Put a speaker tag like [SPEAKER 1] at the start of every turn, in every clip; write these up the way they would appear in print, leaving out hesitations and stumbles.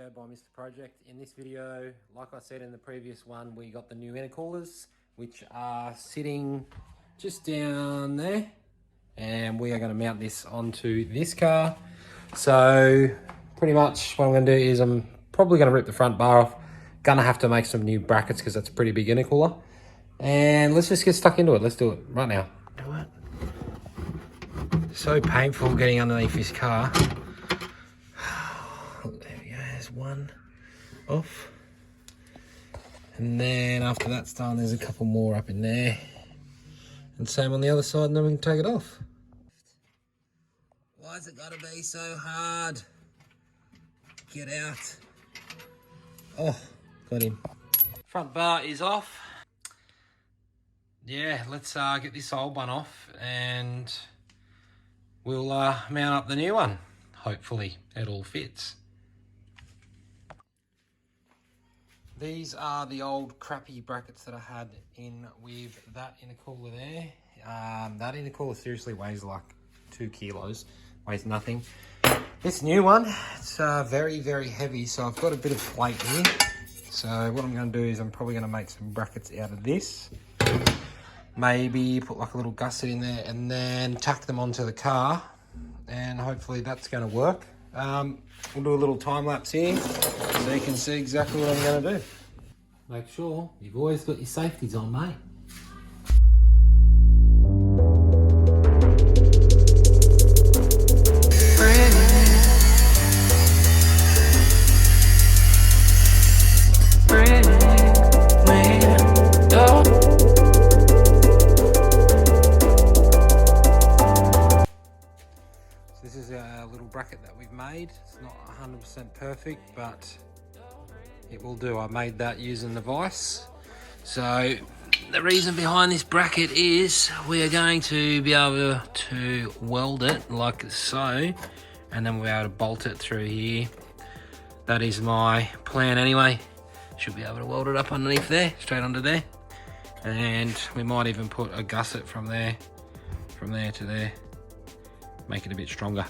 [SPEAKER 1] video by Mr. Project. In this video, like I said in the previous one, we got the new intercoolers, which are sitting just down there, and we are going to mount this onto this car. So pretty much what I'm going to do is I'm probably going to rip the front bar off. Going to have to make some new brackets because that's a pretty big intercooler. And let's just get stuck into it. Let's do it right now. Do it. So painful getting underneath this car. There we go, there's one off. And then after that's done, there's a couple more up in there. And same on the other side, and then we can take it off. Why's it gotta be so hard? Get out. Oh, got him. Front bar is off. Yeah, let's get this old one off and we'll mount up the new one. Hopefully it all fits. These are the old crappy brackets that I had in with that intercooler there. That intercooler seriously weighs like 2 kilos, weighs nothing. This new one, it's very, very heavy, so I've got a bit of weight here. So what I'm going to do is I'm probably going to make some brackets out of this. Maybe put like a little gusset in there and then tack them onto the car, and hopefully that's going to work. We'll do a little time lapse here so you can see exactly what I'm going to do. Make sure you've always got your safeties on, mate. This is a little bracket that we've made. It's not 100% perfect, but it will do. I made that using the vise. So the reason behind this bracket is we are going to be able to weld it like so, and then we'll be able to bolt it through here. That is my plan anyway. Should be able to weld it up underneath there, straight under there. And we might even put a gusset from there to there. Make it a bit stronger.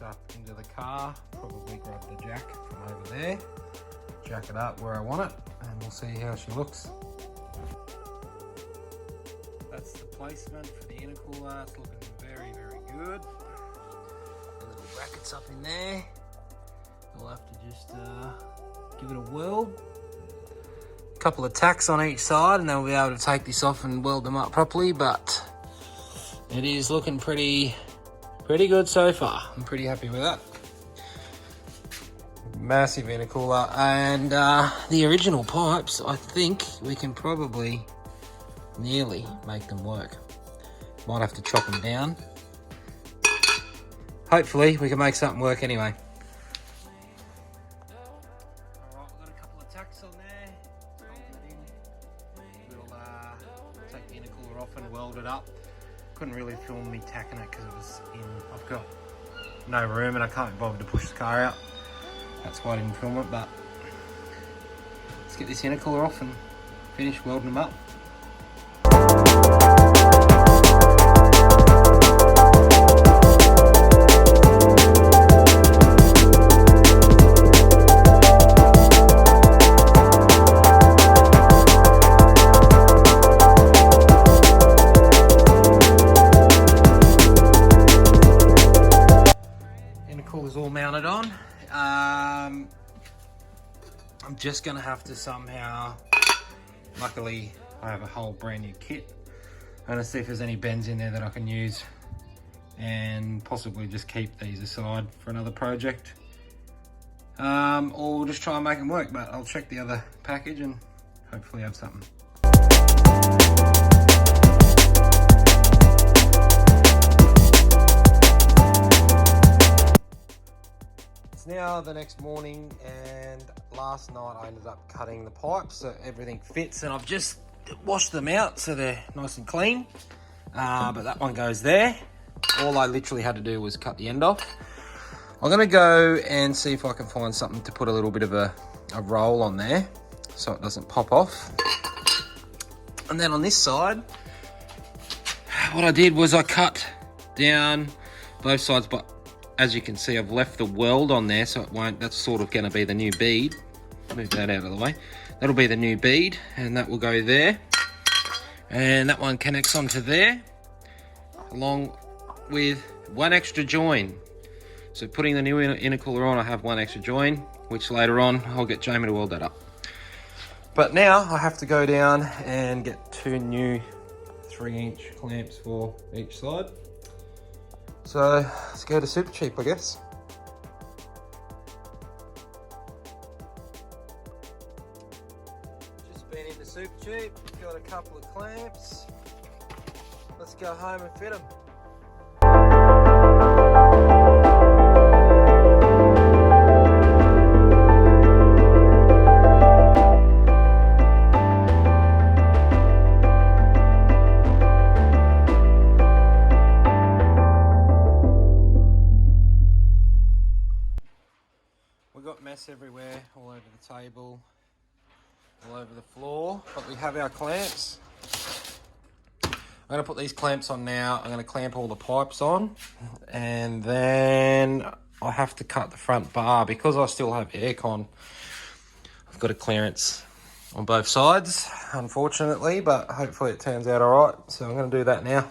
[SPEAKER 1] Up into the car, probably grab the jack from over there, jack it up where I want it, and we'll see how she looks. That's the placement for the intercooler. It's looking very, very good. The little brackets up in there. We'll have to just give it a weld. A couple of tacks on each side, and then we'll be able to take this off and weld them up properly, but it is looking pretty good so far. I'm pretty happy with that. Massive intercooler, and the original pipes, I think we can probably nearly make them work. Might have to chop them down. Hopefully we can make something work anyway. Alright, we've got a couple of tacks on there. We'll take the intercooler off and weld it up. Couldn't really film me tacking it because it was I've got no room and I can't be bothered to push the car out. That's why I didn't film it, but let's get this intercooler off and finish welding them up. All mounted on. I'm just gonna have to somehow, luckily I have a whole brand new kit. I'm gonna see if there's any bends in there that I can use and possibly just keep these aside for another project, or we'll just try and make them work, but I'll check the other package and hopefully have something. It's now the next morning, and last night I ended up cutting the pipes so everything fits, and I've just washed them out so they're nice and clean. But that one goes there. All I literally had to do was cut the end off. I'm gonna go and see if I can find something to put a little bit of a roll on there so it doesn't pop off. And then on this side, what I did was I cut down both sides, but as you can see, I've left the weld on there so it won't, that's sort of gonna be the new bead. Move that out of the way. That'll be the new bead, and that will go there. And that one connects onto there, along with one extra join. So putting the new intercooler on, I have one extra join, which later on, I'll get Jamie to weld that up. But now I have to go down and get 2 new 3-inch clamps for each side. So let's go to Super Cheap, I guess. Just been into Super Cheap, got a couple of clamps. Let's go home and fit them. Mess everywhere, all over the table, all over the floor, but we have our clamps. I'm going to put these clamps on now. I'm going to clamp all the pipes on, and then I have to cut the front bar because I still have aircon. I've got a clearance on both sides, unfortunately, but hopefully it turns out all right. So I'm going to do that now.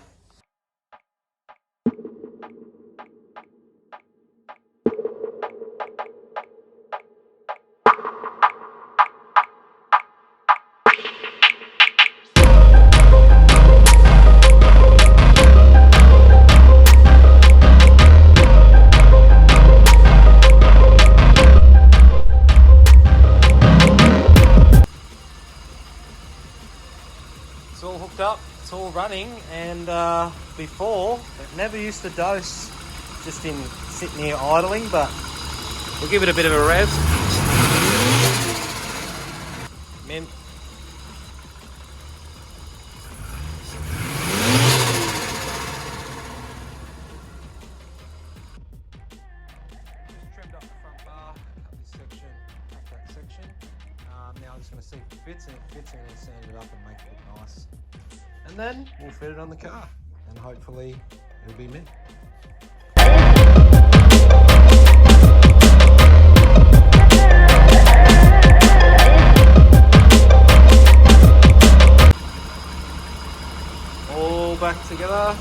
[SPEAKER 1] It's all hooked up, it's all running, and before, it never used to dose just in sitting here idling, but we'll give it a bit of a rev. Mint. Just trimmed up the front bar, cut this section, cut that section. Now I'm just going to see if it fits, and if it fits, I'm going to sand it up and make it look nice. And then we'll fit it on the car, and hopefully it'll be mint. All back together.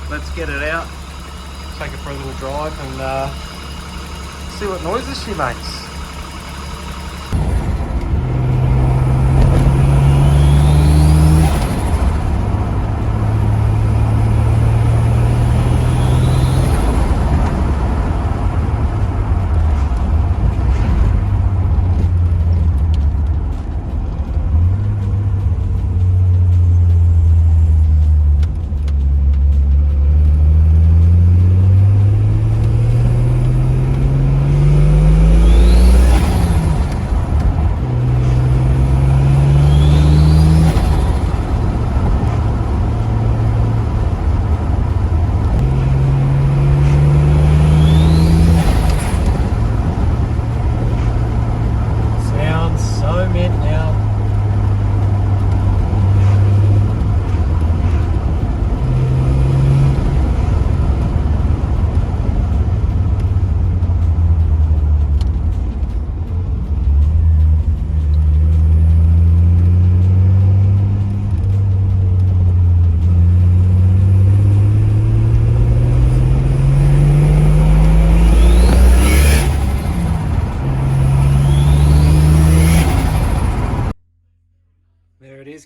[SPEAKER 1] Let's get it out, take it for a little drive, and see what noises she makes.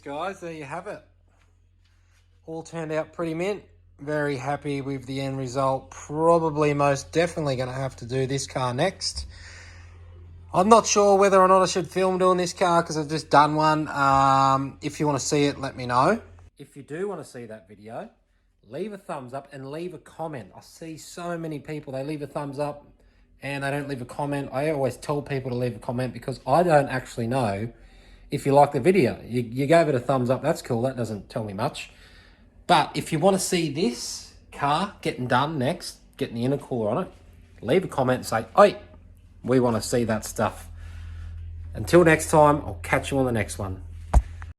[SPEAKER 1] Guys, there you have it. All turned out pretty mint. Very happy with the end result. Probably most definitely going to have to do this car next. I'm not sure whether or not I should film doing this car because I've just done one. If you want to see it, let me know. If you do want to see that video, leave a thumbs up and leave a comment. I see so many people, they leave a thumbs up and they don't leave a comment. I always tell people to leave a comment because I don't actually know if you like the video. You gave it a thumbs up, that's cool, that doesn't tell me much. But if you want to see this car getting done next, getting the intercooler on it, leave a comment and say, oi, we want to see that stuff. Until next time, I'll catch you on the next one.